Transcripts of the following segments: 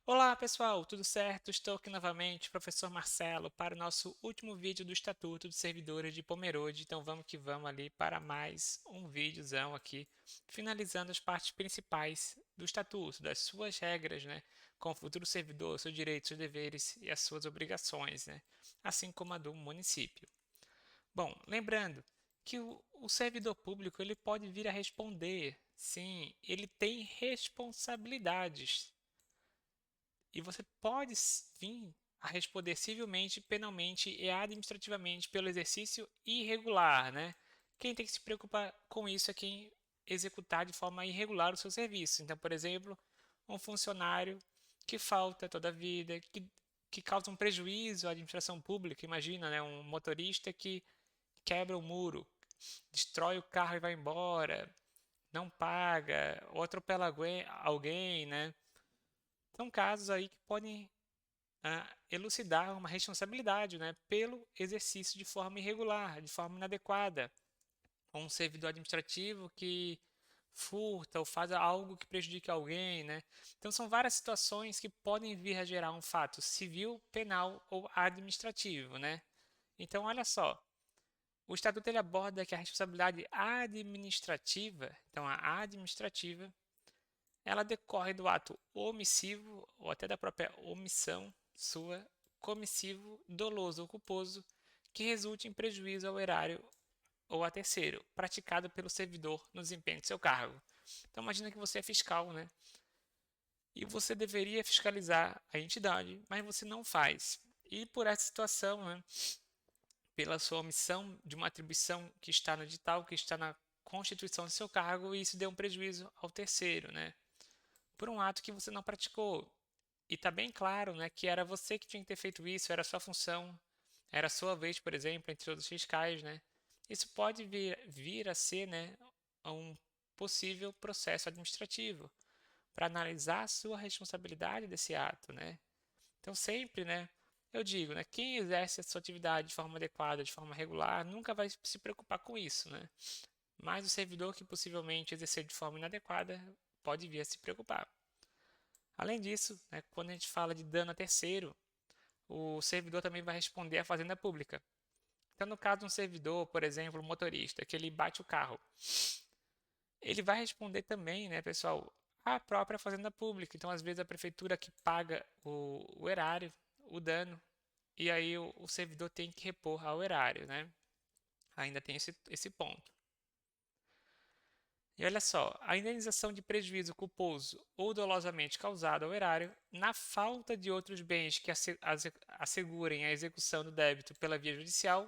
Olá pessoal, tudo certo? Estou aqui novamente, professor Marcelo, para o nosso último vídeo do Estatuto dos Servidores de Pomerode. Então vamos que vamos ali para mais um videozão aqui, finalizando as partes principais do Estatuto, das suas regras, né? Com o futuro servidor, seus direitos, seus deveres e as suas obrigações, né? Assim como a do município. Bom, lembrando que o servidor público ele pode vir a responder, sim, ele tem responsabilidades e você pode vir a responder civilmente, penalmente e administrativamente pelo exercício irregular, né? Quem tem que se preocupar com isso é quem executar de forma irregular o seu serviço. Então, por exemplo, um funcionário que falta toda a vida, que causa um prejuízo à administração pública. Imagina, né? Um motorista que quebra o muro, destrói o carro e vai embora, não paga, ou atropela alguém, né? São casos aí que podem elucidar uma responsabilidade, né, pelo exercício de forma irregular, de forma inadequada. Ou um servidor administrativo que furta ou faz algo que prejudique alguém, né? Então são várias situações que podem vir a gerar um fato civil, penal ou administrativo, né? Então olha só, o estatuto ele aborda que a responsabilidade administrativa, então a administrativa, ela decorre do ato omissivo ou até da própria omissão sua, comissivo, doloso ou culposo, que resulte em prejuízo ao erário ou a terceiro, praticado pelo servidor no desempenho de seu cargo. Então imagina que você é fiscal, né? E você deveria fiscalizar a entidade, mas você não faz. E por essa situação, né, pela sua omissão de uma atribuição que está no edital, que está na constituição do seu cargo, e isso deu um prejuízo ao terceiro, né? Por um ato que você não praticou. E está bem claro, né, que era você que tinha que ter feito isso, era a sua função, era a sua vez, por exemplo, entre outros fiscais, né? Isso pode vir a ser, né, um possível processo administrativo para analisar a sua responsabilidade desse ato, né? Então sempre, né, eu digo, né, quem exerce a sua atividade de forma adequada, de forma regular, nunca vai se preocupar com isso, né? Mas o servidor que possivelmente exercer de forma inadequada pode vir a se preocupar. Além disso, né, quando a gente fala de dano a terceiro, o servidor também vai responder à fazenda pública. Então, no caso de um servidor, por exemplo, um motorista, que ele bate o carro, ele vai responder também, né, pessoal, à própria fazenda pública. Então, às vezes, a prefeitura que paga o erário, o dano, e aí o servidor tem que repor ao erário, né? Ainda tem esse ponto. E olha só, a indenização de prejuízo culposo ou dolosamente causado ao erário, na falta de outros bens que assegurem a execução do débito pela via judicial,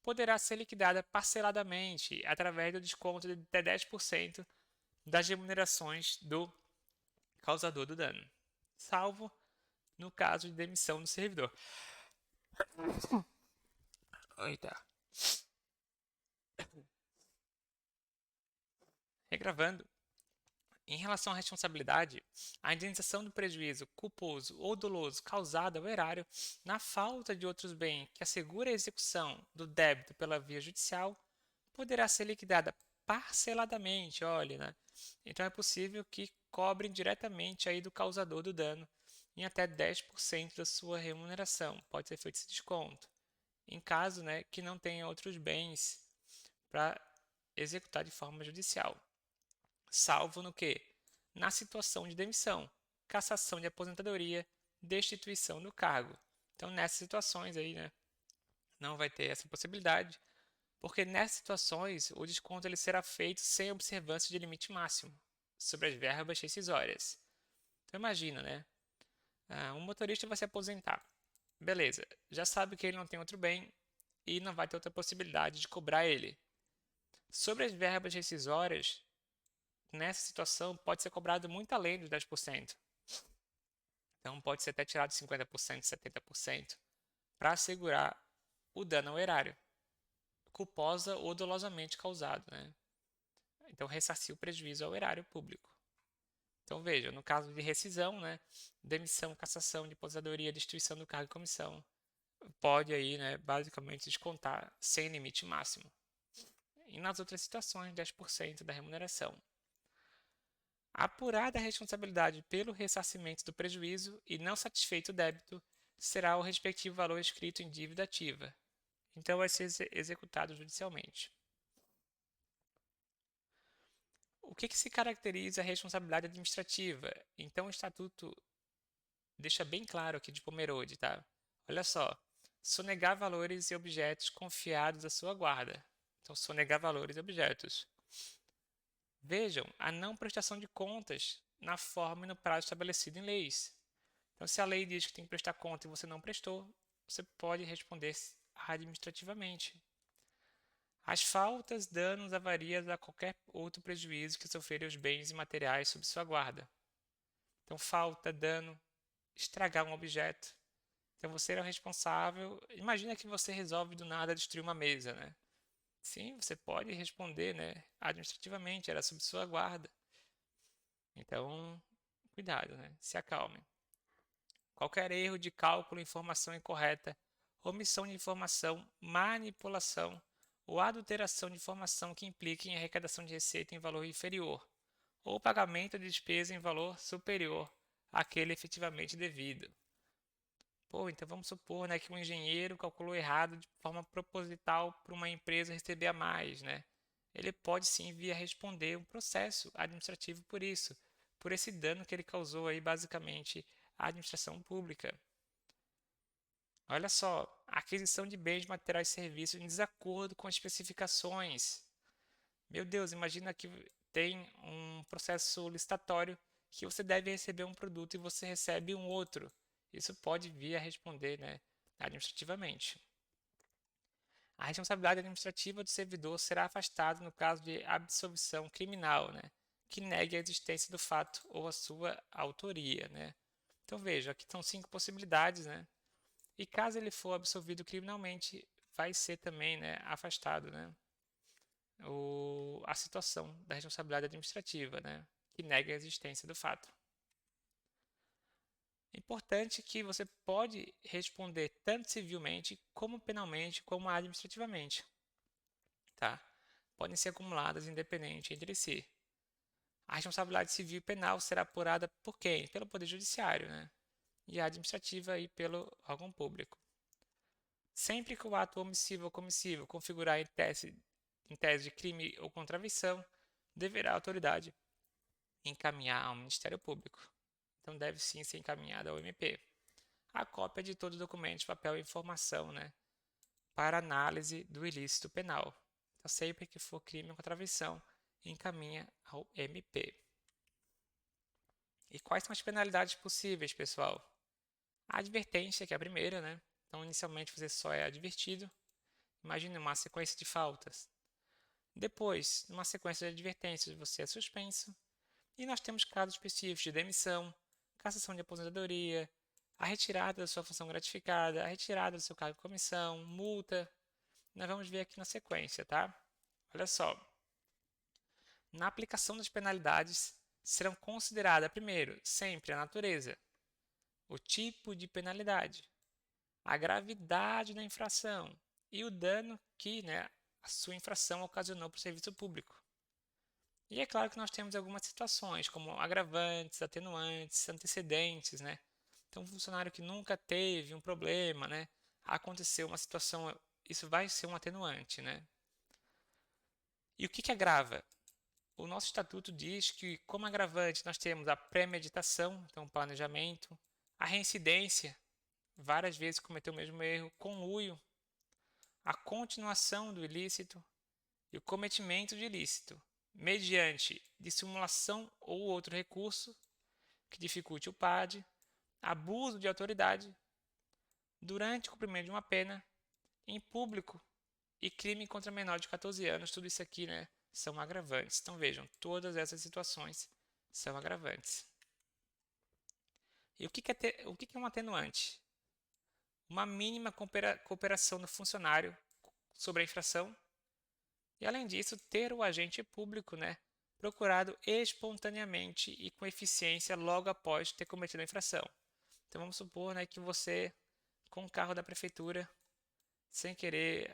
poderá ser liquidada parceladamente através do desconto de até 10% das remunerações do causador do dano, salvo no caso de demissão do servidor. Eita. Regravando, em relação à responsabilidade, a indenização do prejuízo culposo ou doloso causado ao erário na falta de outros bens que assegure a execução do débito pela via judicial poderá ser liquidada parceladamente, olha, né? Então é possível que cobrem diretamente aí do causador do dano em até 10% da sua remuneração. Pode ser feito esse desconto. Em caso, né, que não tenha outros bens para executar de forma judicial. Salvo no que? Na situação de demissão, cassação de aposentadoria, destituição do cargo. Então, nessas situações aí, né, não vai ter essa possibilidade, porque nessas situações o desconto ele será feito sem observância de limite máximo sobre as verbas rescisórias. Então, imagina, né? Um motorista vai se aposentar. Beleza, já sabe que ele não tem outro bem e não vai ter outra possibilidade de cobrar ele. Sobre as verbas rescisórias, nessa situação pode ser cobrado muito além dos 10%. Então pode ser até tirado 50%, 70% para assegurar o dano ao erário, culposa ou dolosamente causado, né? Então ressarcir o prejuízo ao erário público. Então veja, no caso de rescisão, né, demissão, cassação de aposentadoria, destituição do cargo e comissão, pode aí, né, basicamente descontar sem limite máximo. E nas outras situações, 10% da remuneração. Apurada a responsabilidade pelo ressarcimento do prejuízo e não satisfeito o débito, será o respectivo valor escrito em dívida ativa. Então, vai ser executado judicialmente. O que se caracteriza a responsabilidade administrativa? Então, o Estatuto deixa bem claro aqui de Pomerode, tá? Olha só, sonegar valores e objetos confiados à sua guarda. Então, sonegar valores e objetos. Vejam, a não prestação de contas na forma e no prazo estabelecido em leis. Então, se a lei diz que tem que prestar conta e você não prestou, você pode responder administrativamente. As faltas, danos, avarias a qualquer outro prejuízo que sofrerem os bens e materiais sob sua guarda. Então, falta, dano, estragar um objeto. Então, você é o responsável. Imagina que você resolve do nada destruir uma mesa, né? Sim, você pode responder, né? Administrativamente, era sob sua guarda. Então, cuidado, né? Se acalme. Qualquer erro de cálculo, informação incorreta, omissão de informação, manipulação ou adulteração de informação que implique em arrecadação de receita em valor inferior ou pagamento de despesa em valor superior àquele efetivamente devido. Pô, então vamos supor, né, que um engenheiro calculou errado de forma proposital para uma empresa receber a mais, né? Ele pode sim vir a responder um processo administrativo por isso, por esse dano que ele causou aí basicamente à administração pública. Olha só, aquisição de bens, materiais e serviços em desacordo com as especificações. Meu Deus, imagina que tem um processo licitatório que você deve receber um produto e você recebe um outro. Isso pode vir a responder, né, administrativamente. A responsabilidade administrativa do servidor será afastada no caso de absolvição criminal, né, que negue a existência do fato ou a sua autoria, né. Então veja, aqui são 5 possibilidades, né. E caso ele for absolvido criminalmente, vai ser também, né, afastado, né, a situação da responsabilidade administrativa, né, que nega a existência do fato. É importante que você pode responder tanto civilmente, como penalmente, como administrativamente, tá? Podem ser acumuladas independente entre si. A responsabilidade civil e penal será apurada por quem? Pelo Poder Judiciário, né? E a administrativa aí pelo órgão público. Sempre que o ato omissivo ou comissivo configurar em tese de crime ou contravenção, deverá a autoridade encaminhar ao Ministério Público. Então deve sim ser encaminhada ao MP. A cópia de todo documento, papel e informação, né, para análise do ilícito penal. Então, sempre que for crime ou contravenção, encaminha ao MP. E quais são as penalidades possíveis, pessoal? A advertência, que é a primeira, né? Então, inicialmente você só é advertido. Imagine uma sequência de faltas. Depois, numa sequência de advertências, você é suspenso. E nós temos casos específicos de demissão, cassação de aposentadoria, a retirada da sua função gratificada, a retirada do seu cargo de comissão, multa. Nós vamos ver aqui na sequência, tá? Olha só. Na aplicação das penalidades, serão consideradas, primeiro, sempre a natureza, o tipo de penalidade, a gravidade da infração e o dano que, né, a sua infração ocasionou para o serviço público. E é claro que nós temos algumas situações, como agravantes, atenuantes, antecedentes, né? Então, um funcionário que nunca teve um problema, né? Aconteceu uma situação, isso vai ser um atenuante, né? E o que agrava? O nosso estatuto diz que, como agravante, nós temos a premeditação, então planejamento, a reincidência, várias vezes cometeu o mesmo erro, conluio, a continuação do ilícito e o cometimento de ilícito, mediante dissimulação ou outro recurso que dificulte o PAD, abuso de autoridade, durante o cumprimento de uma pena, em público e crime contra menor de 14 anos. Tudo isso aqui, né, são agravantes. Então vejam, todas essas situações são agravantes. E o que é um atenuante? Uma mínima cooperação do funcionário sobre a infração e, além disso, ter o agente público, né, procurado espontaneamente e com eficiência logo após ter cometido a infração. Então vamos supor, né, que você, com o carro da prefeitura, sem querer,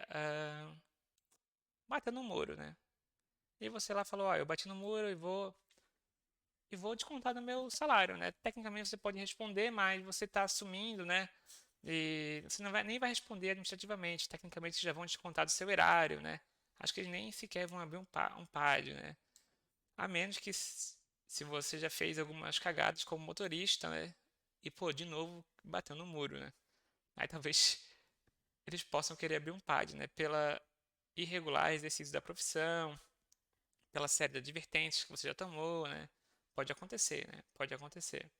bateu no muro, né? E você lá falou, eu bati no muro e vou e vou descontar do meu salário, né? Tecnicamente você pode responder, mas você está assumindo, né? E você não vai, nem vai responder administrativamente. Tecnicamente já vão descontar do seu erário, né? Acho que eles nem sequer vão abrir um PAD, né? A menos que se você já fez algumas cagadas como motorista, né? E pô, de novo bateu no muro, né? Aí talvez eles possam querer abrir um PAD, né? Pela irregular exercício da profissão, pela série de advertências que você já tomou, né? Pode acontecer, né? Pode acontecer.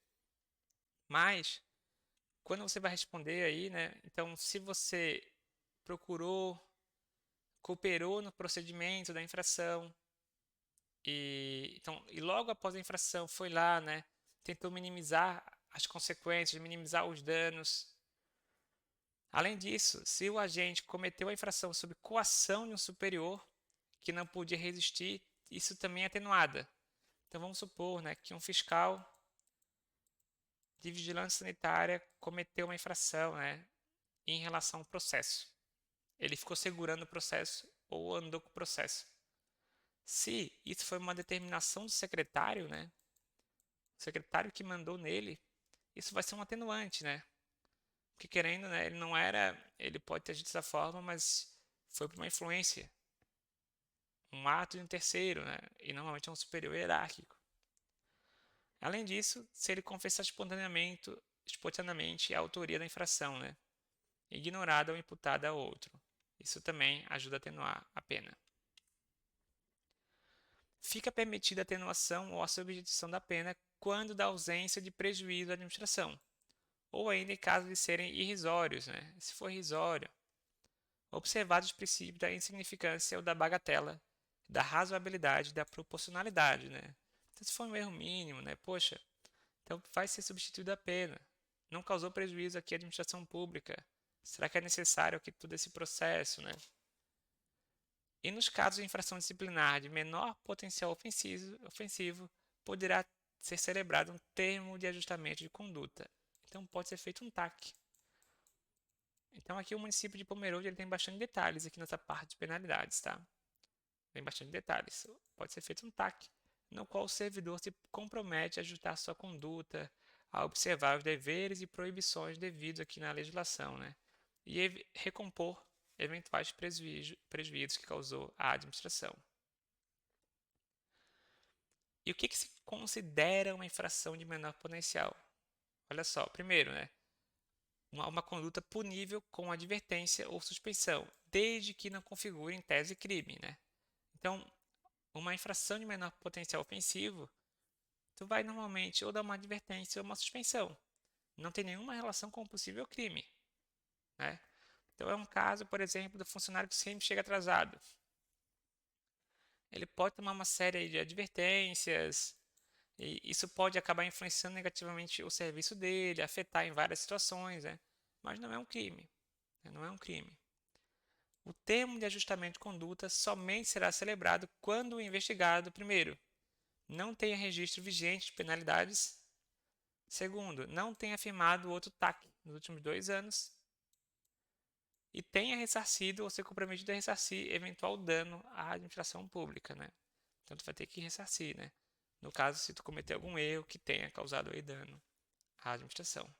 Mas quando você vai responder aí, né? Então, se você procurou, cooperou no procedimento da infração e logo após a infração foi lá, né? Tentou minimizar as consequências, minimizar os danos. Além disso, se o agente cometeu a infração sob coação de um superior que não podia resistir, isso também é atenuada. Então vamos supor, né, que um fiscal de vigilância sanitária cometeu uma infração, né, em relação ao processo. Ele ficou segurando o processo ou andou com o processo. Se isso foi uma determinação do secretário, né, o secretário que mandou nele, isso vai ser um atenuante, né? Porque querendo, né, ele não era, ele pode ter agido dessa forma, mas foi por uma influência, um ato de um terceiro, né? E normalmente é um superior hierárquico. Além disso, se ele confessar espontaneamente a autoria da infração, né? Ignorada ou imputada a outro. Isso também ajuda a atenuar a pena. Fica permitida a atenuação ou a substituição da pena quando da ausência de prejuízo à administração, ou ainda em caso de serem irrisórios, né? Se for irrisório, observados os princípios da insignificância ou da bagatela, da razoabilidade e da proporcionalidade, né? Então, se for um erro mínimo, né? Poxa, então vai ser substituída a pena. Não causou prejuízo aqui à administração pública. Será que é necessário aqui todo esse processo, né? E nos casos de infração disciplinar de menor potencial ofensivo poderá ser celebrado um termo de ajustamento de conduta. Então pode ser feito um TAC. Então aqui o município de Pomerode ele tem bastante detalhes aqui nessa parte de penalidades, tá? Tem bastante detalhes. Pode ser feito um TAC, no qual o servidor se compromete a ajustar sua conduta, a observar os deveres e proibições devidos aqui na legislação, né? E recompor eventuais prejuízos que causou a administração. E o que se considera uma infração de menor potencial? Olha só, primeiro, né? Uma conduta punível com advertência ou suspensão, desde que não configure em tese crime, né? Então, uma infração de menor potencial ofensivo, tu vai normalmente ou dar uma advertência ou uma suspensão. Não tem nenhuma relação com o possível crime, né? Então, é um caso, por exemplo, do funcionário que sempre chega atrasado. Ele pode tomar uma série de advertências, e isso pode acabar influenciando negativamente o serviço dele, afetar em várias situações, né? Mas não é um crime, né? Não é um crime. O termo de ajustamento de conduta somente será celebrado quando o investigado, primeiro, não tenha registro vigente de penalidades, segundo, não tenha firmado outro TAC nos últimos 2 anos e tenha ressarcido ou se comprometido a ressarcir eventual dano à administração pública, né? Então tu vai ter que ressarcir, né? No caso, se tu cometer algum erro que tenha causado aí dano à administração.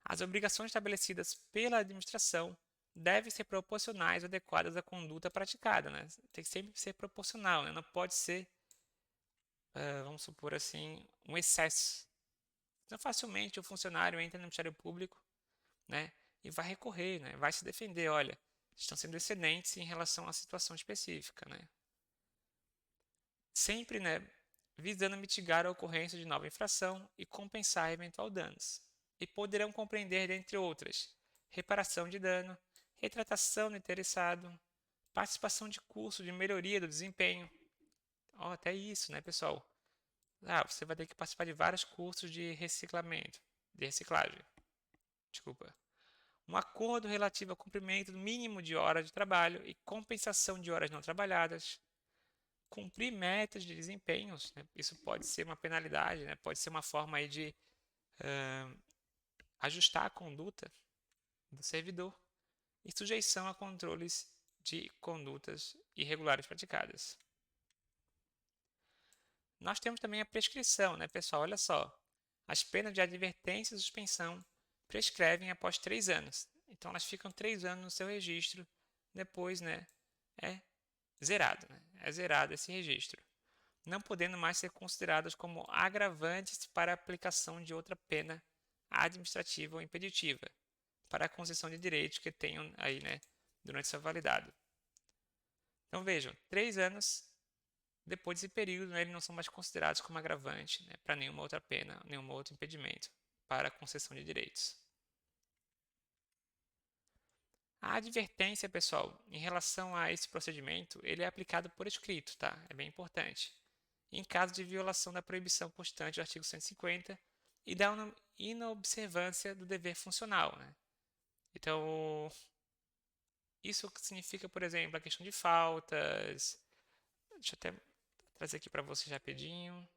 As obrigações estabelecidas pela administração devem ser proporcionais ou adequadas à conduta praticada, né? Tem que sempre ser proporcional, né? Não pode ser, vamos supor assim, um excesso. Então, facilmente o funcionário entra no Ministério Público, né? E vai recorrer, né? Vai se defender, olha, estão sendo excedentes em relação à situação específica, né? Sempre, né, visando mitigar a ocorrência de nova infração e compensar eventual danos. E poderão compreender, dentre outras, reparação de dano, retratação do interessado, participação de curso de melhoria do desempenho. Até isso, né, pessoal? Você vai ter que participar de vários cursos de reciclagem. Desculpa. Um acordo relativo ao cumprimento do mínimo de horas de trabalho e compensação de horas não trabalhadas, cumprir metas de desempenhos, né? Isso pode ser uma penalidade, né? Pode ser uma forma aí de ajustar a conduta do servidor e sujeição a controles de condutas irregulares praticadas. Nós temos também a prescrição, né, pessoal? Olha só. As penas de advertência e suspensão prescrevem após 3 anos. Então, elas ficam 3 anos no seu registro. Depois, né, é zerado, né? É zerado esse registro, não podendo mais ser consideradas como agravantes para a aplicação de outra pena administrativa ou impeditiva para a concessão de direitos que tenham aí, né, durante sua validade. Então, vejam, 3 anos depois desse período, né, eles não são mais considerados como agravante, né, para nenhuma outra pena, nenhum outro impedimento para a concessão de direitos. A advertência, pessoal, em relação a esse procedimento, ele é aplicado por escrito, tá? É bem importante. Em caso de violação da proibição constante do artigo 150 e da inobservância do dever funcional, né? Então, isso significa, por exemplo, a questão de faltas. Deixa eu até trazer aqui para vocês rapidinho.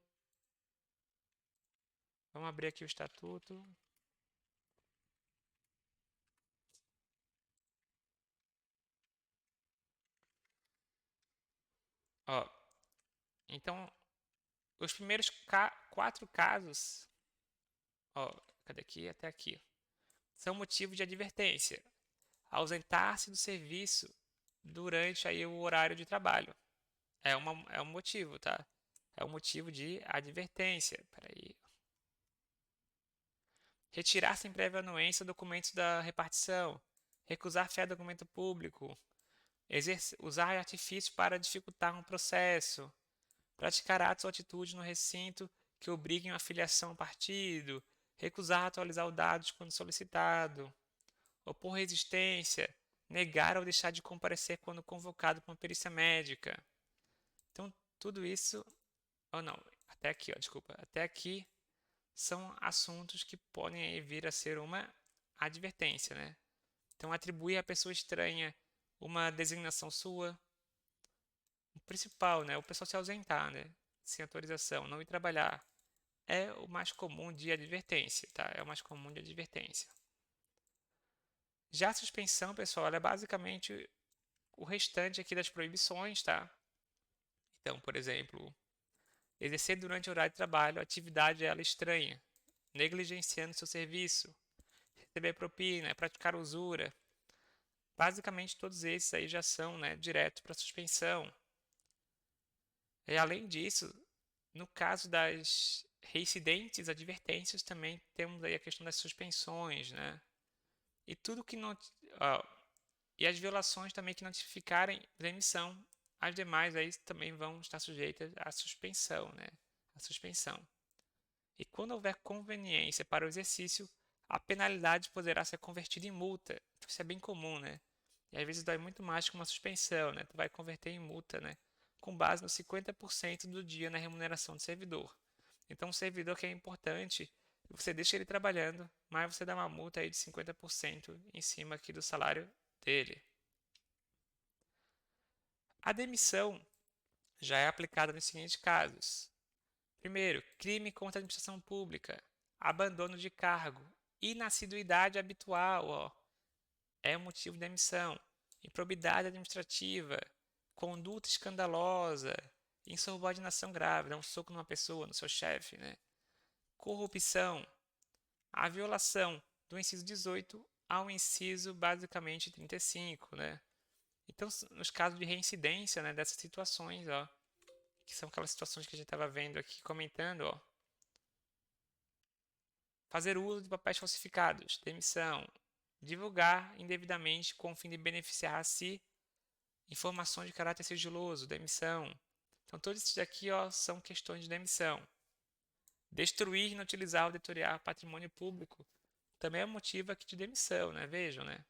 Vamos abrir aqui o estatuto. Ó, então, os primeiros 4 casos, ó, cadê aqui? Até aqui. São motivo de advertência. Ausentar-se do serviço durante aí o horário de trabalho. É um motivo, tá? É um motivo de advertência. Peraí. Retirar sem prévia anuência documentos da repartição. Recusar fé a documento público. Usar artifício para dificultar um processo. Praticar atos ou atitudes no recinto que obriguem a filiação ao partido. Recusar atualizar os dados quando solicitado. Opor resistência. Negar ou deixar de comparecer quando convocado para uma perícia médica. Então, tudo isso. Oh, não. Até aqui, ó, desculpa. Até aqui são assuntos que podem vir a ser uma advertência, né? Então, atribuir à pessoa estranha uma designação sua. O principal, né? O pessoal se ausentar, né? Sem autorização, não ir trabalhar. É o mais comum de advertência, tá? É o mais comum de advertência. Já a suspensão, pessoal, é basicamente o restante aqui das proibições, tá? Então, por exemplo, exercer durante o horário de trabalho atividade ela estranha, negligenciando seu serviço, receber propina, praticar usura. Basicamente, todos esses aí já são, né, direto para suspensão. E além disso, no caso das reincidentes advertências, também temos aí a questão das suspensões, né? E tudo que não, ó, e as violações também que notificarem demissão, as demais aí também vão estar sujeitas à suspensão, né? A suspensão. E quando houver conveniência para o exercício, a penalidade poderá ser convertida em multa. Isso é bem comum, né? E às vezes dói muito mais que uma suspensão, né? Tu vai converter em multa, né? Com base nos 50% do dia na remuneração do servidor. Então, o servidor que é importante, você deixa ele trabalhando, mas você dá uma multa aí de 50% em cima aqui do salário dele. A demissão já é aplicada nos seguintes casos. Primeiro, crime contra a administração pública, abandono de cargo, inassiduidade habitual, ó, é um motivo de demissão. Improbidade administrativa, conduta escandalosa, insubordinação grave, dar um soco numa pessoa, no seu chefe, né? Corrupção, a violação do inciso 18 ao inciso basicamente 35, né? Então, nos casos de reincidência, né, dessas situações, ó, que são aquelas situações que a gente estava vendo aqui, comentando, ó, fazer uso de papéis falsificados, demissão, divulgar indevidamente com o fim de beneficiar a si informações de caráter sigiloso, demissão. Então, todos esses aqui, ó, são questões de demissão. Destruir, inutilizar ou deteriorar patrimônio público também é motivo aqui de demissão, né? Vejam, né?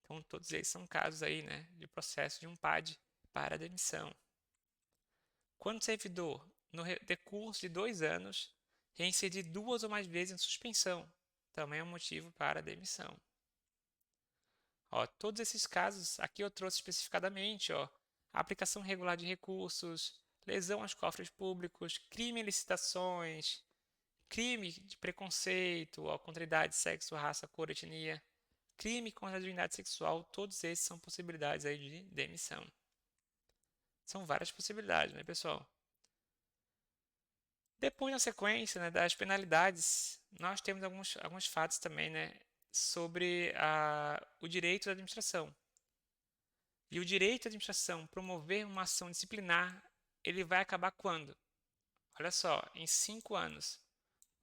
Então, todos eles são casos aí, né, de processo de um PAD para demissão. Quando o servidor, no decurso de 2 anos, reincidir 2 ou mais vezes em suspensão, também é um motivo para demissão. Ó, todos esses casos aqui eu trouxe especificadamente, ó, aplicação irregular de recursos, lesão aos cofres públicos, crime em licitações, crime de preconceito, ó, contra idade, sexo, raça, cor, etnia, crime contra a divindade sexual, todos esses são possibilidades aí de demissão. São várias possibilidades, né, pessoal? Depois, na sequência, né, das penalidades, nós temos alguns fatos também, né, sobre o direito da administração. E o direito da administração promover uma ação disciplinar, ele vai acabar quando? Olha só, em 5 anos,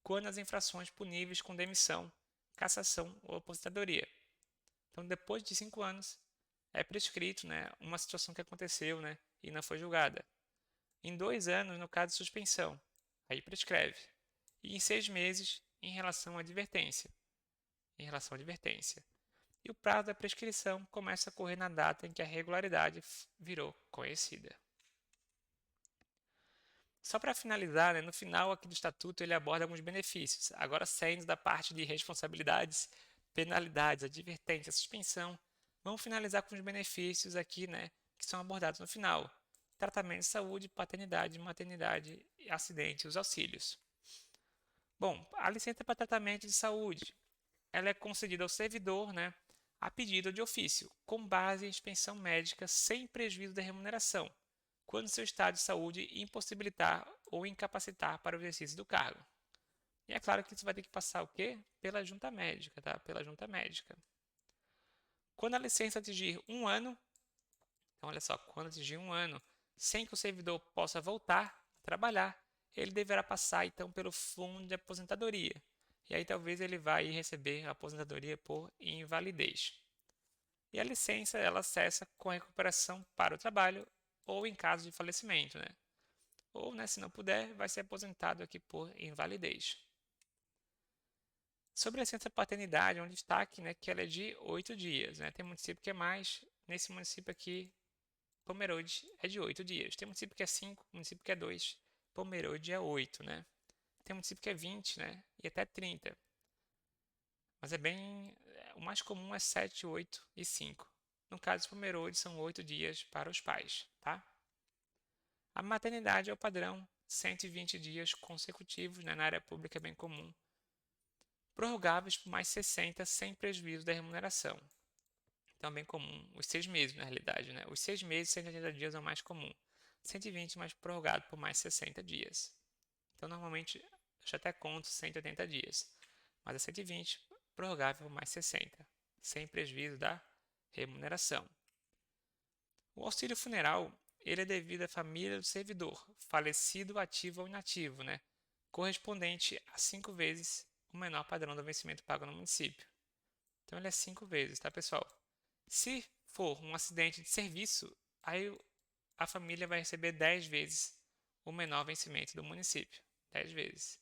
quando as infrações puníveis com demissão, cassação ou aposentadoria. Então, depois de 5 anos, é prescrito, né, uma situação que aconteceu, né, e não foi julgada. Em 2 anos, no caso de suspensão, aí prescreve. E em 6 meses, em relação à advertência. E o prazo da prescrição começa a correr na data em que a regularidade virou conhecida. Só para finalizar, né, no final aqui do Estatuto ele aborda alguns benefícios. Agora saindo da parte de responsabilidades, penalidades, advertência, suspensão, vamos finalizar com os benefícios aqui, né, que são abordados no final. Tratamento de saúde, paternidade, maternidade, acidente, os auxílios. Bom, a licença para tratamento de saúde, ela é concedida ao servidor, né, a pedido de ofício, com base em expensão médica sem prejuízo da remuneração, quando seu estado de saúde impossibilitar ou incapacitar para o exercício do cargo. E é claro que isso vai ter que passar o quê? Pela junta médica, tá? Pela junta médica. Quando a licença atingir 1 ano, então olha só, quando atingir 1 ano, sem que o servidor possa voltar a trabalhar, ele deverá passar então pelo fundo de aposentadoria. E aí talvez ele vai receber a aposentadoria por invalidez. E a licença ela cessa com a recuperação para o trabalho ou em caso de falecimento, né? Ou, né, se não puder, vai ser aposentado aqui por invalidez. Sobre a licença paternidade, um destaque, né, que ela é de 8 dias, né? Tem município que é mais, nesse município aqui, Pomerode é de 8 dias. Tem município que é 5, município que é 2, Pomerode é 8, né? Tem município que é 20, né? E até 30. Mas o mais comum é 7, 8 e 5. No caso de Pomerode, são 8 dias para os pais, tá? A maternidade é o padrão, 120 dias consecutivos, né, na área pública é bem comum, prorrogáveis por mais 60 sem prejuízo da remuneração. Então é bem comum, os 6 meses na realidade, né? Os 6 meses, 180 dias é o mais comum. 120, mas prorrogado por mais 60 dias. Então normalmente eu já até conto 180 dias, mas é 120, prorrogável por mais 60, sem prejuízo da remuneração. O auxílio funeral ele é devido à família do servidor, falecido, ativo ou inativo, né? Correspondente a 5 vezes o menor padrão do vencimento pago no município. Então ele é 5 vezes, tá, pessoal? Se for um acidente de serviço, aí a família vai receber 10 vezes o menor vencimento do município. 10 vezes.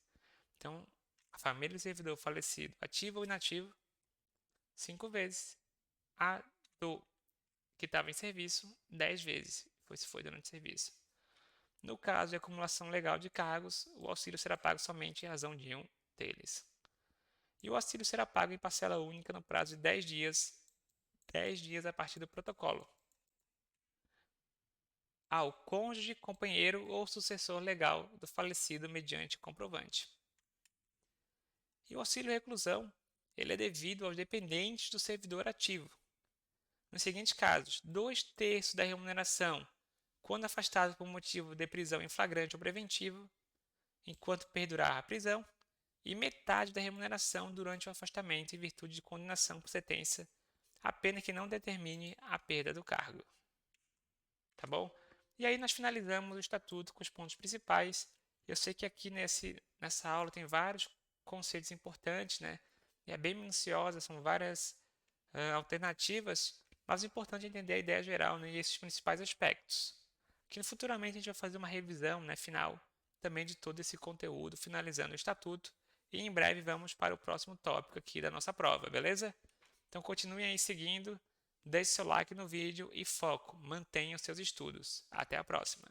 Então, a família do servidor falecido, ativo ou inativo, 5 vezes. A do que estava em serviço, 10 vezes, se foi durante o serviço. No caso de acumulação legal de cargos, o auxílio será pago somente em razão de um deles. E o auxílio será pago em parcela única no prazo de 10 dias a partir do protocolo, ao cônjuge, companheiro ou sucessor legal do falecido mediante comprovante. E o auxílio reclusão, ele é devido aos dependentes do servidor ativo. Nos seguintes casos, 2/3 da remuneração quando afastado por motivo de prisão em flagrante ou preventivo, enquanto perdurar a prisão, e metade da remuneração durante o afastamento em virtude de condenação por sentença, a pena que não determine a perda do cargo. Tá bom? E aí nós finalizamos o estatuto com os pontos principais. Eu sei que aqui nessa aula tem vários conceitos importantes, né? E é bem minuciosa, são várias alternativas, mas o importante é entender a ideia geral, né, e esses principais aspectos. Que futuramente a gente vai fazer uma revisão, né, final também de todo esse conteúdo, finalizando o estatuto, e em breve vamos para o próximo tópico aqui da nossa prova, beleza? Então continuem aí seguindo, deixe seu like no vídeo e foco, mantenham seus estudos. Até a próxima!